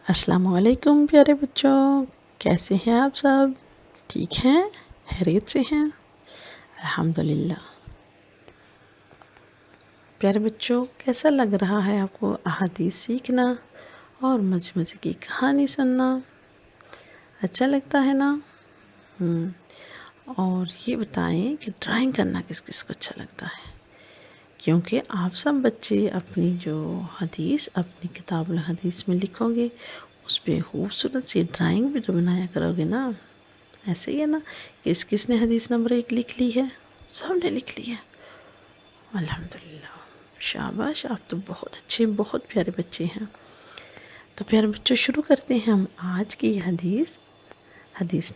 السلام علیکم پیارے بچوں، کیسے ہیں آپ سب؟ ٹھیک ہیں؟ خیریت سے ہیں؟ الحمدللہ۔ پیارے بچوں، کیسا لگ رہا ہے آپ کو احادیث سیکھنا اور مزے مزے کی کہانی سننا؟ اچھا لگتا ہے نا؟ اور یہ بتائیں کہ ڈرائنگ کرنا کس کس کو اچھا لگتا ہے؟ کیونکہ آپ سب بچے اپنی جو حدیث اپنی کتاب الحدیث میں لکھو گے، اس پہ خوبصورت سی ڈرائنگ بھی تو بنایا کرو گے نا۔ ایسے ہی ہے نا، کس کس نے حدیث نمبر 1 لکھ لی ہے؟ سب نے لکھ لی ہے، الحمدللہ۔ شاباش، آپ تو بہت اچھے بہت پیارے بچے ہیں۔ تو پیارے بچوں، شروع کرتے ہیں ہم آج کی حدیث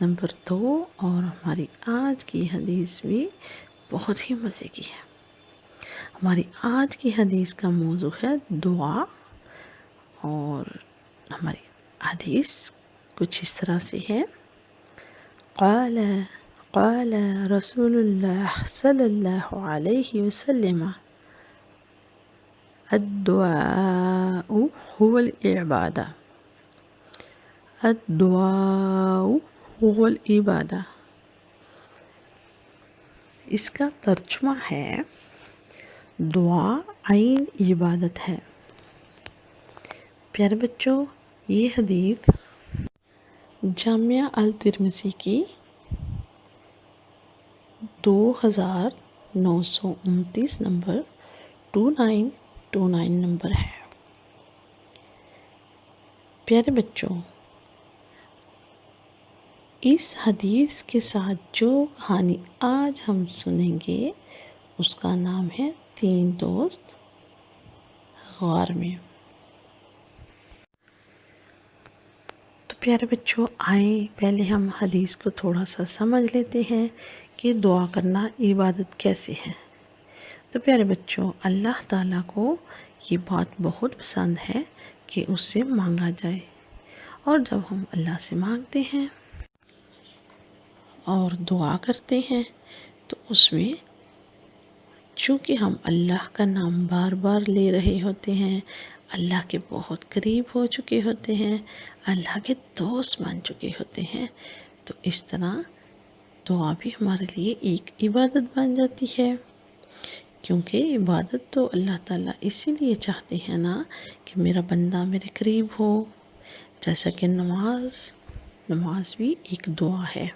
نمبر 2، اور ہماری آج کی حدیث بھی بہت ہی مزے کی ہے۔ ہماری آج کی حدیث کا موضوع ہے دعا، اور ہماری حدیث کچھ اس طرح سے ہے۔ قال رسول اللہ صلی اللہ علیہ وسلم الدعاء هو العبادہ، الدعاء هو العبادہ۔ اس کا ترجمہ ہے دعا عین عبادت ہے۔ پیارے بچوں، یہ حدیث جامعہ الترمذی کی 2929 نمبر 2929 نمبر ہے۔ پیارے بچوں، اس حدیث کے ساتھ جو کہانی آج ہم سنیں گے اس کا نام ہے 3 دوست غار میں۔ تو پیارے بچوں، آئیں پہلے ہم حدیث کو تھوڑا سا سمجھ لیتے ہیں کہ دعا کرنا عبادت کیسے ہے۔ تو پیارے بچوں، اللہ تعالیٰ کو یہ بات بہت پسند ہے کہ اس سے مانگا جائے، اور جب ہم اللہ سے مانگتے ہیں اور دعا کرتے ہیں تو اس میں چونکہ ہم اللہ کا نام بار بار لے رہے ہوتے ہیں، اللہ کے بہت قریب ہو چکے ہوتے ہیں، اللہ کے دوست بن چکے ہوتے ہیں، تو اس طرح دعا بھی ہمارے لیے ایک عبادت بن جاتی ہے۔ کیونکہ عبادت تو اللہ تعالیٰ اسی لیے چاہتے ہیں نا کہ میرا بندہ میرے قریب ہو، جیسا کہ نماز بھی ایک دعا ہے،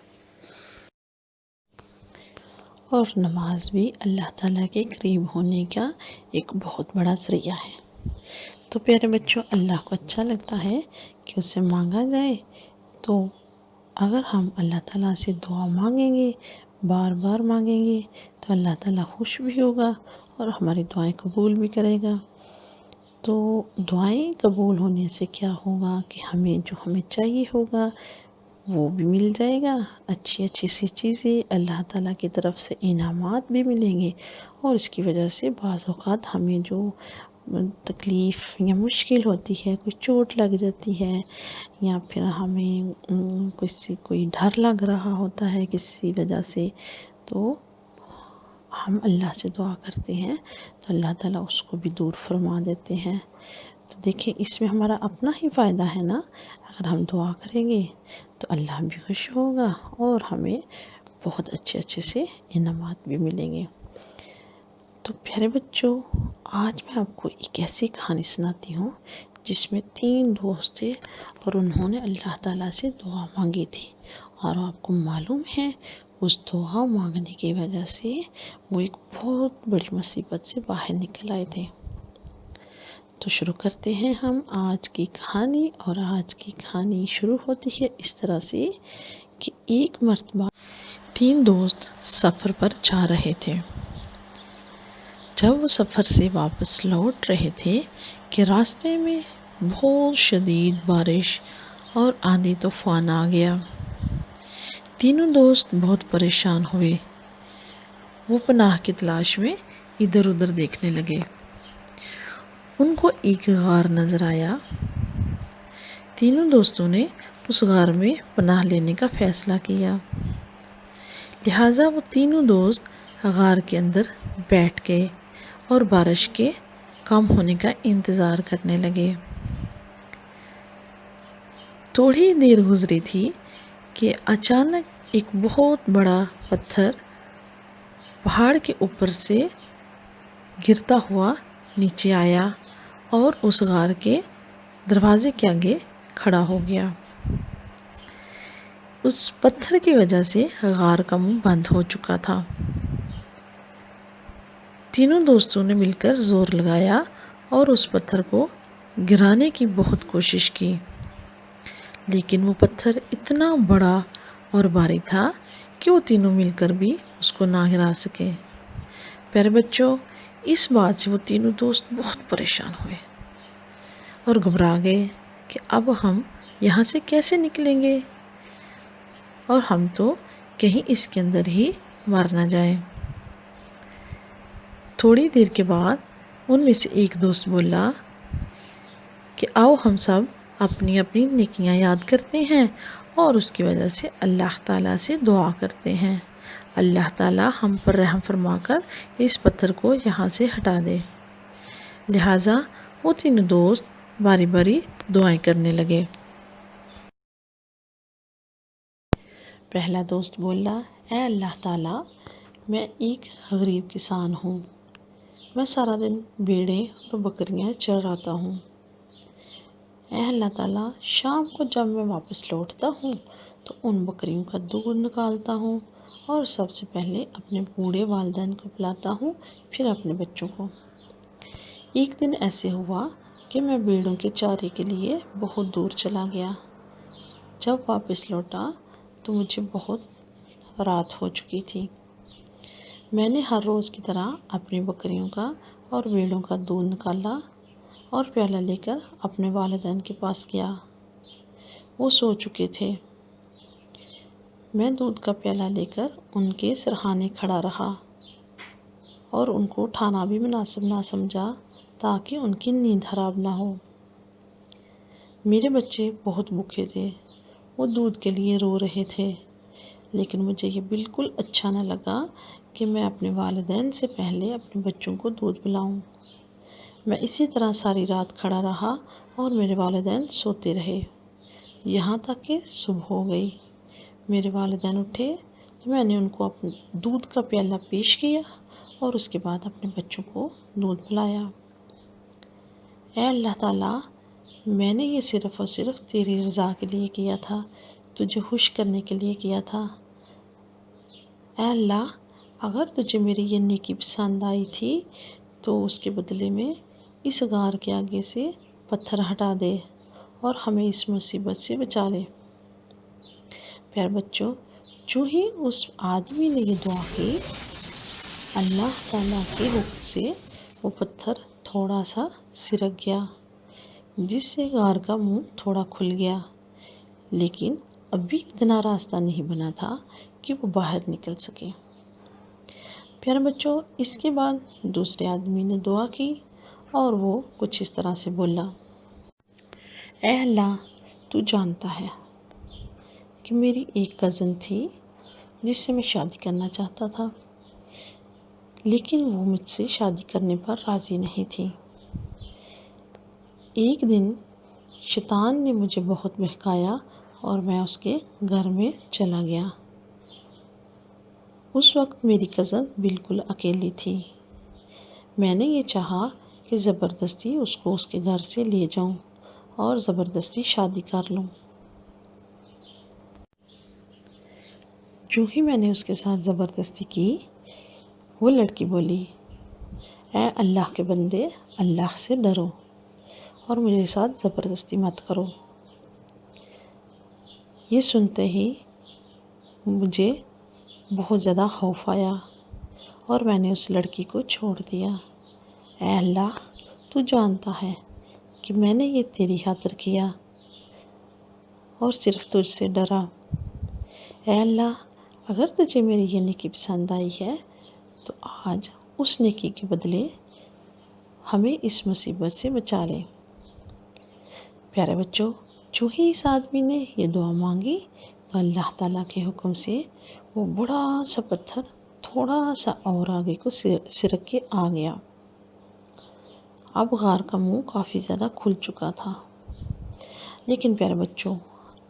اور نماز بھی اللہ تعالیٰ کے قریب ہونے کا ایک بہت بڑا ذریعہ ہے۔ تو پیارے بچوں، اللہ کو اچھا لگتا ہے کہ اس سے مانگا جائے، تو اگر ہم اللہ تعالیٰ سے دعا مانگیں گے، بار بار مانگیں گے، تو اللہ تعالیٰ خوش بھی ہوگا اور ہماری دعائیں قبول بھی کرے گا۔ تو دعائیں قبول ہونے سے کیا ہوگا کہ ہمیں جو ہمیں چاہیے ہوگا وہ بھی مل جائے گا، اچھی اچھی سی چیزیں اللہ تعالیٰ کی طرف سے انعامات بھی ملیں گے، اور اس کی وجہ سے بعض اوقات ہمیں جو تکلیف یا مشکل ہوتی ہے، کوئی چوٹ لگ جاتی ہے، یا پھر ہمیں کوئی ڈر لگ رہا ہوتا ہے کسی وجہ سے، تو ہم اللہ سے دعا کرتے ہیں تو اللہ تعالیٰ اس کو بھی دور فرما دیتے ہیں۔ تو دیکھیں، اس میں ہمارا اپنا ہی فائدہ ہے نا۔ اگر ہم دعا کریں گے تو اللہ بھی خوش ہوگا اور ہمیں بہت اچھے سے انعامات بھی ملیں گے۔ تو پیارے بچوں، آج میں آپ کو ایک ایسی کہانی سناتی ہوں جس میں 3 دوست تھے اور انہوں نے اللہ تعالیٰ سے دعا مانگی تھی، اور آپ کو معلوم ہے اس دعا مانگنے کی وجہ سے وہ ایک بہت بڑی مصیبت سے باہر نکل آئے تھے۔ تو شروع کرتے ہیں ہم آج کی کہانی، اور آج کی کہانی شروع ہوتی ہے اس طرح سے کہ ایک مرتبہ 3 دوست سفر پر جا رہے تھے۔ جب وہ سفر سے واپس لوٹ رہے تھے کہ راستے میں بہت شدید بارش اور آندھی طوفان آ گیا۔ تینوں دوست بہت پریشان ہوئے، وہ پناہ کی تلاش میں ادھر ادھر دیکھنے لگے۔ ان کو ایک غار نظر آیا۔ تینوں دوستوں نے اس غار میں پناہ لینے کا فیصلہ کیا، لہٰذا وہ تینوں دوست غار کے اندر بیٹھ گئے اور بارش کے کم ہونے کا انتظار کرنے لگے۔ تھوڑی دیر گزری تھی کہ اچانک ایک بہت بڑا پتھر پہاڑ کے اوپر سے گرتا ہوا نیچے آیا اور اس غار کے دروازے کے آگے کھڑا ہو گیا۔ اس پتھر کی وجہ سے غار کا منہ بند ہو چکا تھا۔ تینوں دوستوں نے مل کر زور لگایا اور اس پتھر کو گرانے کی بہت کوشش کی، لیکن وہ پتھر اتنا بڑا اور بھاری تھا کہ وہ تینوں مل کر بھی اس کو نہ گرا سکے۔ پیارے بچوں، اس بات سے وہ تینوں دوست بہت پریشان ہوئے اور گھبرا گئے کہ اب ہم یہاں سے کیسے نکلیں گے اور ہم تو کہیں اس کے اندر ہی مر نہ جائیں۔ تھوڑی دیر کے بعد ان میں سے ایک دوست بولا کہ آؤ ہم سب اپنی اپنی نیکیاں یاد کرتے ہیں اور اس کی وجہ سے اللہ تعالیٰ سے دعا کرتے ہیں، اللہ تعالیٰ ہم پر رحم فرما کر اس پتھر کو یہاں سے ہٹا دے۔ لہٰذا وہ تینوں دوست باری باری دعائیں کرنے لگے۔ پہلا دوست بولا، اے اللہ تعالیٰ، میں ایک غریب کسان ہوں، میں سارا دن بھیڑیں اور بکریاں چراتا ہوں۔ اے اللہ تعالیٰ، شام کو جب میں واپس لوٹتا ہوں تو ان بکریوں کا دودھ نکالتا ہوں اور سب سے پہلے اپنے بوڑھے والدین کو پلاتا ہوں، پھر اپنے بچوں کو۔ ایک دن ایسے ہوا کہ میں بھیڑوں کے چارے کے لیے بہت دور چلا گیا۔ جب واپس لوٹا تو مجھے بہت رات ہو چکی تھی۔ میں نے ہر روز کی طرح اپنی بکریوں کا اور بھیڑوں کا دودھ نکالا اور پیالہ لے کر اپنے والدین کے پاس گیا۔ وہ سو چکے تھے۔ میں دودھ کا پیالہ لے کر ان کے سرہانے کھڑا رہا اور ان کو اٹھانا بھی مناسب نہ سمجھا تاکہ ان کی نیند خراب نہ ہو۔ میرے بچے بہت بھوکے تھے، وہ دودھ کے لیے رو رہے تھے، لیکن مجھے یہ بالکل اچھا نہ لگا کہ میں اپنے والدین سے پہلے اپنے بچوں کو دودھ پلاؤں۔ میں اسی طرح ساری رات کھڑا رہا اور میرے والدین سوتے رہے، یہاں تک کہ صبح ہو گئی۔ میرے والدین اٹھے تو میں نے ان کو اپنے دودھ کا پیالہ پیش کیا اور اس کے بعد اپنے بچوں کو دودھ پلایا۔ اے اللہ تعالیٰ، میں نے یہ صرف اور صرف تیری رضا کے لیے کیا تھا، تجھے خوش کرنے کے لیے کیا تھا۔ اے اللہ، اگر تجھے میری یہ نیکی پسند آئی تھی تو اس کے بدلے میں اس غار کے آگے سے پتھر ہٹا دے اور ہمیں اس مصیبت سے بچا لے۔ پیارے بچوں، جو ہی اس آدمی نے یہ دعا کی، اللہ تعالیٰ کے حکم سے وہ پتھر تھوڑا سا سرک گیا، جس سے غار کا منہ تھوڑا کھل گیا، لیکن ابھی اتنا راستہ نہیں بنا تھا کہ وہ باہر نکل سکے۔ پیارے بچوں، اس کے بعد دوسرے آدمی نے دعا کی اور وہ کچھ اس طرح سے بولا، اے اللہ، تو جانتا ہے کہ میری ایک کزن تھی جس سے میں شادی کرنا چاہتا تھا، لیکن وہ مجھ سے شادی کرنے پر راضی نہیں تھی۔ ایک دن شیطان نے مجھے بہت بہکایا اور میں اس کے گھر میں چلا گیا۔ اس وقت میری کزن بالکل اکیلی تھی۔ میں نے یہ چاہا کہ زبردستی اس کو اس کے گھر سے لے جاؤں اور زبردستی شادی کر لوں۔ جو ہی میں نے اس کے ساتھ زبردستی کی، وہ لڑکی بولی، اے اللہ کے بندے، اللہ سے ڈرو اور میرے ساتھ زبردستی مت کرو۔ یہ سنتے ہی مجھے بہت زیادہ خوف آیا اور میں نے اس لڑکی کو چھوڑ دیا۔ اے اللہ، تو جانتا ہے کہ میں نے یہ تیری خاطر کیا اور صرف تجھ سے ڈرا۔ اے اللہ، اگر تجھے میری یہ نیکی پسند آئی ہے تو آج اس نیکی کے بدلے ہمیں اس مصیبت سے بچا لے۔ پیارے بچوں، جو ہی اس آدمی نے یہ دعا مانگی تو اللہ تعالیٰ کے حکم سے وہ بڑا سا پتھر تھوڑا سا اور آگے کو سرک کے آ گیا۔ اب غار کا منہ کافی زیادہ کھل چکا تھا، لیکن پیارے بچوں،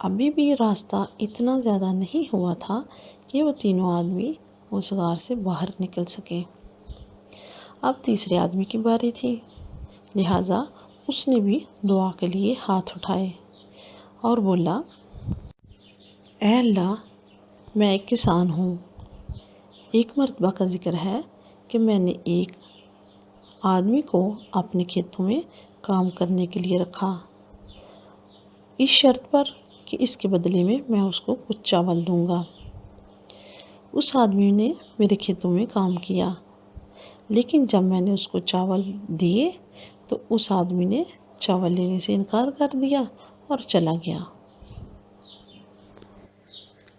ابھی بھی راستہ اتنا زیادہ نہیں ہوا تھا کہ وہ تینوں آدمی اس غار سے باہر نکل سکے۔ اب تیسرے آدمی کی باری تھی، لہٰذا اس نے بھی دعا کے لیے ہاتھ اٹھائے اور بولا، اے اللہ، میں ایک کسان ہوں۔ ایک مرتبہ کا ذکر ہے کہ میں نے ایک آدمی کو اپنے کھیتوں میں کام کرنے کے لیے رکھا، اس شرط پر کہ اس کے بدلے میں اس کو کچھ چاول دوں گا۔ اس آدمی نے میرے کھیتوں میں کام کیا، لیکن جب میں نے اس کو چاول دیے تو اس آدمی نے چاول لینے سے انکار کر دیا اور چلا گیا۔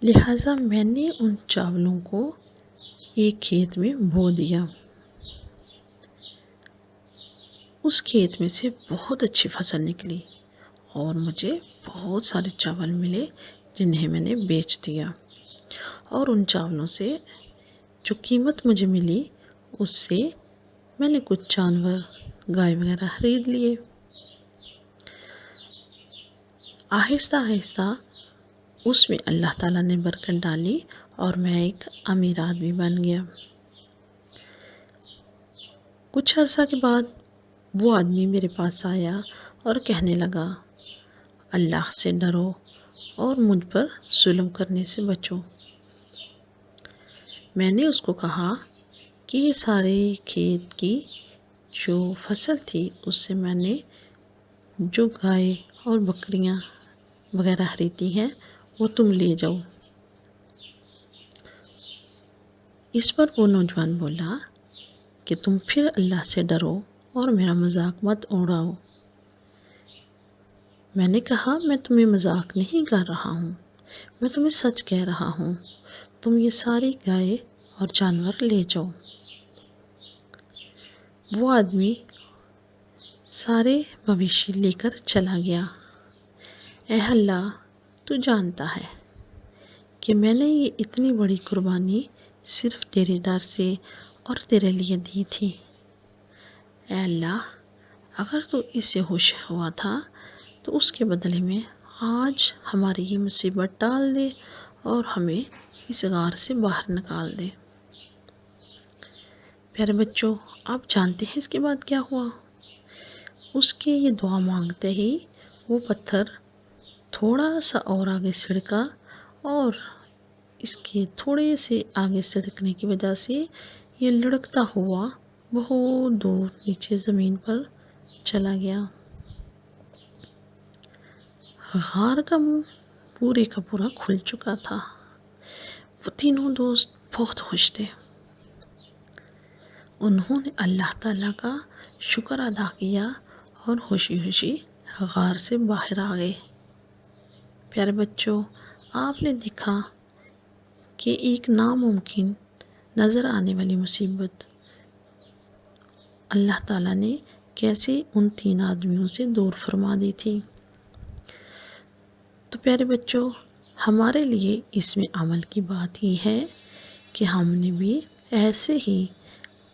لہٰذا میں نے ان چاولوں کو ایک کھیت میں بو دیا۔ اس کھیت میں سے بہت اچھی فصل نکلی اور مجھے بہت سارے چاول ملے جنہیں میں نے بیچ دیا، اور ان چاولوں سے جو قیمت مجھے ملی اس سے میں نے کچھ جانور، گائے وغیرہ خرید لیے۔ آہستہ آہستہ اس میں اللہ تعالیٰ نے برکت ڈالی اور میں ایک امیر آدمی بن گیا۔ کچھ عرصہ کے بعد وہ آدمی میرے پاس آیا اور کہنے لگا، اللہ سے ڈرو اور مجھ پر ظلم کرنے سے بچو۔ میں نے اس کو کہا کہ یہ سارے کھیت کی جو فصل تھی اس سے میں نے جو گائے اور بکریاں وغیرہ خریدی ہیں وہ تم لے جاؤ۔ اس پر وہ نوجوان بولا کہ تم پھر اللہ سے ڈرو اور میرا مذاق مت اڑاؤ۔ میں نے کہا، میں تمہیں مذاق نہیں کر رہا ہوں، میں تمہیں سچ کہہ رہا ہوں، تم یہ ساری گائے اور جانور لے جاؤ۔ وہ آدمی سارے مویشی لے کر چلا گیا۔ اے اللہ، تو جانتا ہے کہ میں نے یہ اتنی بڑی قربانی صرف تیرے ڈر سے اور تیرے لیے دی تھی۔ اے اللہ، اگر تو اس سے خوش ہوا تھا تو اس کے بدلے میں آج ہماری یہ مصیبت ٹال دے اور ہمیں اس غار سے باہر نکال دے۔ پیارے بچوں، آپ جانتے ہیں اس کے بعد کیا ہوا؟ اس کے یہ دعا مانگتے ہی وہ پتھر تھوڑا سا اور آگے سڑکا، اور اس کے تھوڑے سے آگے سڑکنے کی وجہ سے یہ لڑکتا ہوا بہت دور نیچے زمین پر چلا گیا۔ غار کا منہ پورے کا پورا کھل چکا تھا۔ وہ تینوں دوست بہت خوش تھے۔ انہوں نے اللہ تعالیٰ کا شکر ادا کیا اور خوشی خوشی غار سے باہر آ گئے۔ پیارے بچوں، آپ نے دیکھا کہ ایک ناممکن نظر آنے والی مصیبت اللہ تعالیٰ نے کیسے ان تین آدمیوں سے دور فرما دی تھی۔ تو پیارے بچوں، ہمارے لیے اس میں عمل کی بات یہ ہے کہ ہم نے بھی ایسے ہی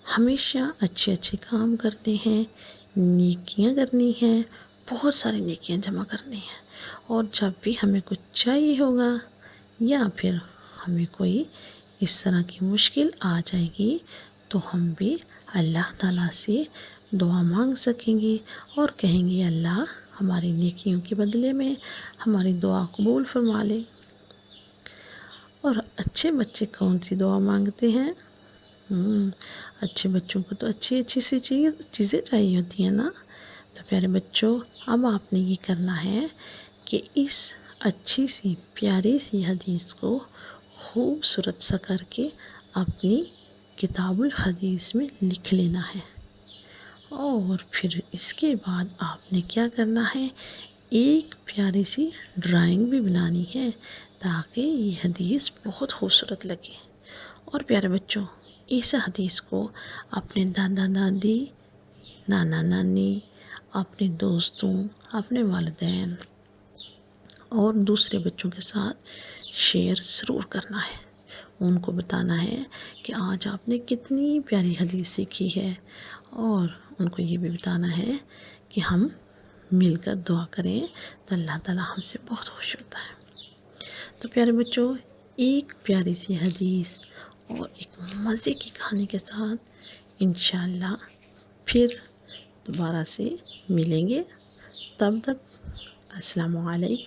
ہمیشہ اچھے اچھے کام کرنے ہیں، نیکیاں کرنی ہیں، بہت ساری نیکیاں جمع کرنی ہیں، اور جب بھی ہمیں کچھ چاہیے ہوگا یا پھر ہمیں کوئی اس طرح کی مشکل آ جائے گی تو ہم بھی اللہ تعالیٰ سے دعا مانگ سکیں گے اور کہیں گے، اللہ ہماری نیکیوں کے بدلے میں ہماری دعا قبول فرما لے۔ اور اچھے بچے کون سی دعا مانگتے ہیں؟ اچھے بچوں کو تو اچھی سی چیزیں چاہیے ہوتی ہیں نا۔ تو پیارے بچوں، اب آپ نے یہ کرنا ہے کہ اس اچھی سی پیاری سی حدیث کو خوبصورت سا کر کے اپنی کتاب الحدیث میں لکھ لینا ہے، اور پھر اس کے بعد آپ نے کیا کرنا ہے، ایک پیاری سی ڈرائنگ بھی بنانی ہے تاکہ یہ حدیث بہت خوبصورت لگے۔ اور پیارے بچوں، اس حدیث کو اپنے دادا دادی، نانا نانی، اپنے دوستوں، اپنے والدین اور دوسرے بچوں کے ساتھ شیئر ضرور کرنا ہے۔ ان کو بتانا ہے کہ آج آپ نے کتنی پیاری حدیث سیکھی ہے، اور ان کو یہ بھی بتانا ہے کہ ہم مل کر دعا کریں تو اللہ تعالیٰ ہم سے بہت خوش ہوتا ہے۔ تو پیارے بچوں، ایک پیاری سی حدیث اور ایک مزے کی کھانے کے ساتھ انشاءاللہ پھر دوبارہ سے ملیں گے. تب تک السلام علیکم.